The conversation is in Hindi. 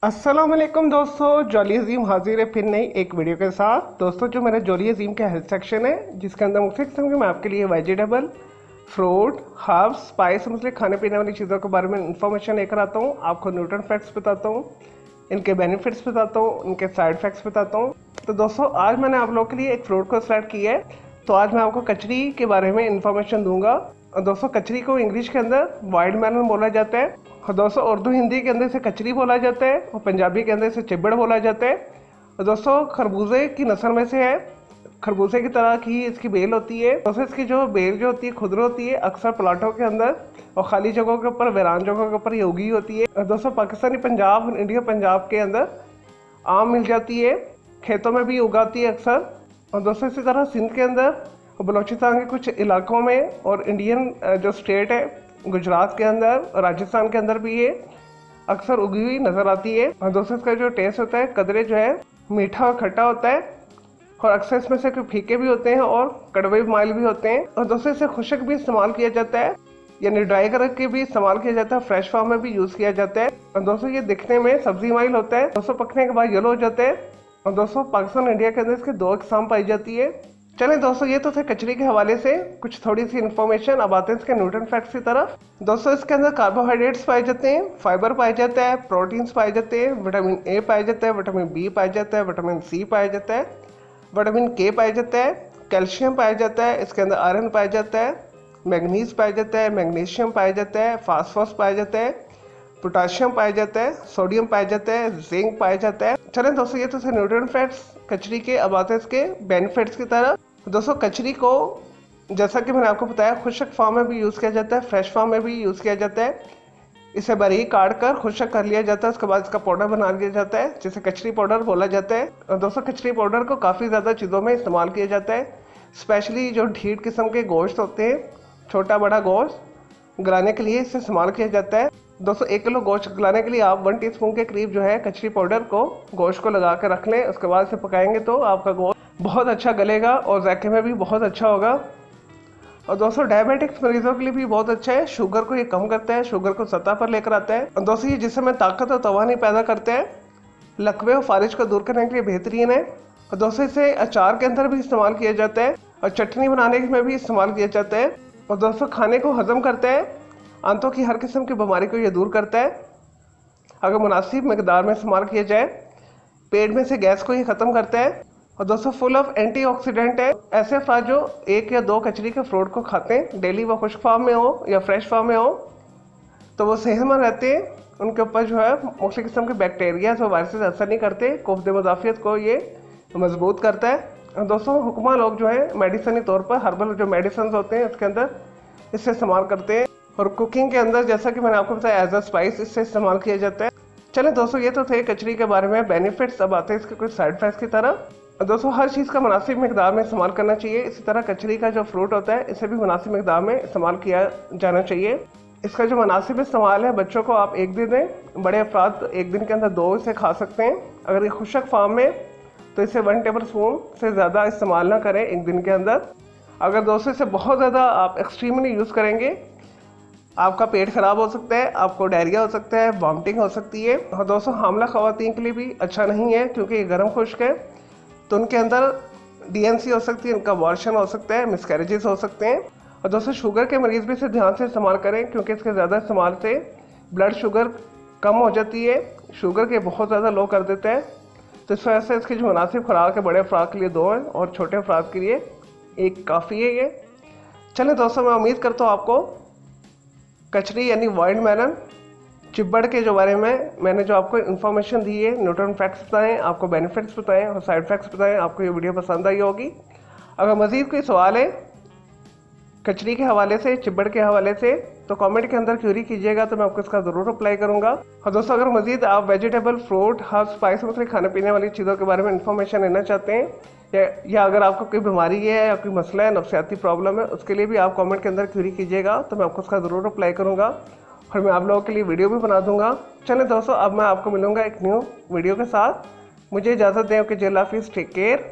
अस्सलाम वालेकुम दोस्तों, जॉली अजीम हाजिर है फिर नई एक वीडियो के साथ। दोस्तों, जो मेरा जॉली अजीम का हेल्थ सेक्शन है जिसके अंदर मुख्तलिफ किस्म के मैं आपके लिए वेजिटेबल, फ्रूट, हर्ब्स, स्पाइस मतलब खाने पीने वाली चीज़ों के बारे में इंफॉर्मेशन लेकर आता हूँ। आपको न्यूट्रिएंट फैक्ट्स बताता हूँ, इनके बेनिफिट्स बताता हूँ, इनके साइड इफेक्ट्स बताता हूँ। तो दोस्तों, आज मैंने आप लोगों के लिए एक फ्रूट को सेलेक्ट किया है। तो आज मैं आपको कचरी के बारे में इंफॉर्मेशन दूंगा। और दोस्तों, कचरी को इंग्लिश के अंदर वाइल्ड मेलन बोला जाता है, और दोस्तों उर्दू हिंदी के अंदर से कचरी बोला जाता है, और पंजाबी के अंदर से चिब्बड़ बोला जाता है। और दोस्तों, खरबूजे की नस्ल में से है। खरबूजे की तरह की इसकी बेल होती है। दोस्तों, इसकी जो बेल जो होती है खुदर होती है, अक्सर प्लाटों के अंदर और खाली जगहों के ऊपर, वीरान जगहों के ऊपर ये उगी होती है। और दोस्तों, पाकिस्तानी पंजाब और इंडिया पंजाब के अंदर आम मिल जाती है, खेतों में भी उगाती है अक्सर। और दोस्तों, इसी तरह सिंध के अंदर और बलूचिस्तान के कुछ इलाकों में और इंडियन जो स्टेट है गुजरात के अंदर और राजस्थान के अंदर भी ये अक्सर उगी हुई नज़र आती है। और दोस्तों, इसका जो टेस्ट होता है कदरे जो है मीठा और खट्टा होता है, और अक्सर इसमें से कुछ फीके भी होते हैं और कड़वे माइल भी होते हैं। और दोस्तों, इसे खुशक भी इस्तेमाल किया जाता है, यानी ड्राई करके भी इस्तेमाल किया जाता है, फ्रेश फॉर्म में भी यूज़ किया जाता है। और दोस्तों, ये दिखने में सब्जी माइल होता है। दोस्तों, पकने के बाद येलो हो जाता है। और दोस्तों, पाकिस्तान और इंडिया के अंदर इसके दो इकसाम पाई जाती है। चलें दोस्तों, ये तो थे कचरी के हवाले से कुछ थोड़ी सी इन्फॉर्मेशन। अब आते हैं इसके न्यूट्रिएंट फैक्ट्स की तरफ। दोस्तों, इसके अंदर कार्बोहाइड्रेट्स पाए जाते हैं, फाइबर पाया जाता है, प्रोटीन्स पाए जाते हैं, विटामिन ए पाया जाता है, विटामिन बी पाया जाता है, विटामिन सी पाया जाता है, विटामिन के पाया जाता है, कैल्शियम पाया जाता है, इसके अंदर आयरन पाया जाता है, मैग्नीज पाया जाता है, मैग्नीशियम पाया जाता है, फास्फोरस पाया जाता है, पोटाशियम पाया जाता है, सोडियम पाया जाता है, जिंक पाया जाता है। चलें दोस्तों, ये तो थे न्यूट्रिएंट फैक्ट्स कचरी के। अब आते हैं इसके बेनिफिट्स की तरफ। दोस्तों, कचरी को जैसा कि मैंने आपको बताया खुशक फॉर्म में भी यूज़ किया जाता है, फ्रेश फॉर्म में भी यूज़ किया जाता है। इसे बारीक काट कर खुशक कर लिया जाता है, उसके बाद इसका पाउडर बना लिया जाता है जिसे कचरी पाउडर बोला जाता है। और दोस्तों, कचरी पाउडर को काफ़ी ज़्यादा चीज़ों में इस्तेमाल किया जाता है, स्पेशली जो ढीठ किस्म के गोश्त होते हैं, छोटा बड़ा गोश्त गलाने के लिए इसे इस्तेमाल किया जाता है। दोस्तों, 1 किलो गोश्त गलाने के लिए आप 1 टीस्पून के करीब जो है कचरी पाउडर को गोश्त को लगा कर रख लें। उसके बाद इसे पकाएंगे तो आपका गोश्त बहुत अच्छा गलेगा और जायके में भी बहुत अच्छा होगा। और दोस्तों, डायबिटिक्स मरीजों के लिए भी बहुत अच्छा है, शुगर को ये कम करता है, शुगर को सतह पर लेकर आता है। और दोस्तों, ये जिसमें ताकत और तवानी पैदा करते हैं, लकवे और फारिश को दूर करने के लिए बेहतरीन है। और दोस्तों, इसे अचार के अंदर भी इस्तेमाल किया जाता है और चटनी बनाने में भी इस्तेमाल किया जाता है। और दोस्तों, खाने को हजम करता है, आंतों की हर किस्म की बीमारी को ये दूर करता है अगर मुनासिब मकदार में इस्तेमाल किया जाए। पेट में से गैस को ये ख़त्म करता है। और दोस्तों, फुल ऑफ एंटीऑक्सीडेंट है। ऐसे अफराद जो 1 या 2 कचरी के फ्रूट को खाते हैं डेली, वो खुश्क फॉर्म में हो या फ्रेश फॉर्म में हो, तो वो सेहतमंद रहते हैं। उनके ऊपर जो है मुख्तलिफ किस्म के बैक्टीरिया और वायरसेस असर नहीं करते। कोफ्त मुदाफ़ियत को ये मजबूत करता है। और दोस्तों, हुक्मा लोग जो है मेडिसिनी तौर पर हर्बल जो मेडिसिन होते हैं उसके अंदर इससे इस्तेमाल करते हैं, और कुकिंग के अंदर जैसा कि मैंने आपको बताया एज अ स्पाइस इससे इस्तेमाल किया जाता है। चलें दोस्तों, ये तो थे कचरी के बारे में बेनिफिट्स। अब आते हैं इसके कुछ साइड इफेक्ट्स की तरफ। दोस्तों, हर चीज़ का मुनासिब मकदार में इस्तेमाल करना चाहिए। इसी तरह कचरी का जो फ्रूट होता है इसे भी मुनासिब मकदार में इस्तेमाल किया जाना चाहिए। इसका जो मुनासिब इस्तेमाल है, बच्चों को आप 1 दिन दें, बड़े अफराद 1 दिन के अंदर 2 इसे खा सकते हैं। अगर ये खुशक फार्म में तो इसे 1 टेबल स्पून से ज़्यादा इस्तेमाल ना करें 1 दिन के अंदर। अगर दोस्तों इसे बहुत ज़्यादा आप एक्सट्रीमली यूज़ करेंगे, आपका पेट ख़राब हो सकता है, आपको डायरिया हो सकता है, वॉमिटिंग हो सकती है। और दोस्तों, हामला ख़वातीन के लिए भी अच्छा नहीं है क्योंकि ये गर्म खुश्क है, तो उनके अंदर डीएनसी हो सकती है, इनका अबॉर्शन हो सकता है, मिसकैरेजेस हो सकते हैं। और दोस्तों, शुगर के मरीज़ भी इसे ध्यान से इस्तेमाल करें क्योंकि इसके ज़्यादा इस्तेमाल से ब्लड शुगर कम हो जाती है, शुगर के बहुत ज़्यादा लो कर देता है। तो इस वजह से इसकी जो मुनासिब खुराक है, बड़े अफराद के लिए 2 है और छोटे अफराद के लिए 1 काफ़ी है ये। चलें दोस्तों, मैं उम्मीद करता हूँ आपको कचरी यानी वाइल्ड मेलन, चिब्बड़ के जो बारे में मैंने जो आपको इन्फॉर्मेशन दी है, न्यूट्रिएंट फैक्ट्स बताएं, आपको बेनिफिट्स बताएं और साइड इफेक्ट्स बताएं, आपको ये वीडियो पसंद आई होगी। अगर मज़ीद कोई सवाल है कचरी के हवाले से, चिब्बड़ के हवाले से, तो कमेंट के अंदर क्यूरी कीजिएगा, तो मैं आपको इसका ज़रूर अप्लाई करूँगा। और दोस्तों, अगर मज़ीद आप वेजिटेबल, फ्रूट, हर्ब, स्पाइस मतलब खाने पीने वाली चीज़ों के बारे में इन्फॉर्मेशन लेना चाहते हैं, या अगर आपको कोई बीमारी है या कोई मसला है, नफ्सियाती प्रॉब्लम है, उसके लिए भी आप कमेंट के अंदर क्यूरी कीजिएगा, तो मैं आपको उसका ज़रूर अप्लाई करूँगा और मैं आप लोगों के लिए वीडियो भी बना दूँगा। चलें दोस्तों, अब मैं आपको मिलूँगा एक न्यू वीडियो के साथ। मुझे इजाज़त दें कि जय हाफिज़, टेक केयर।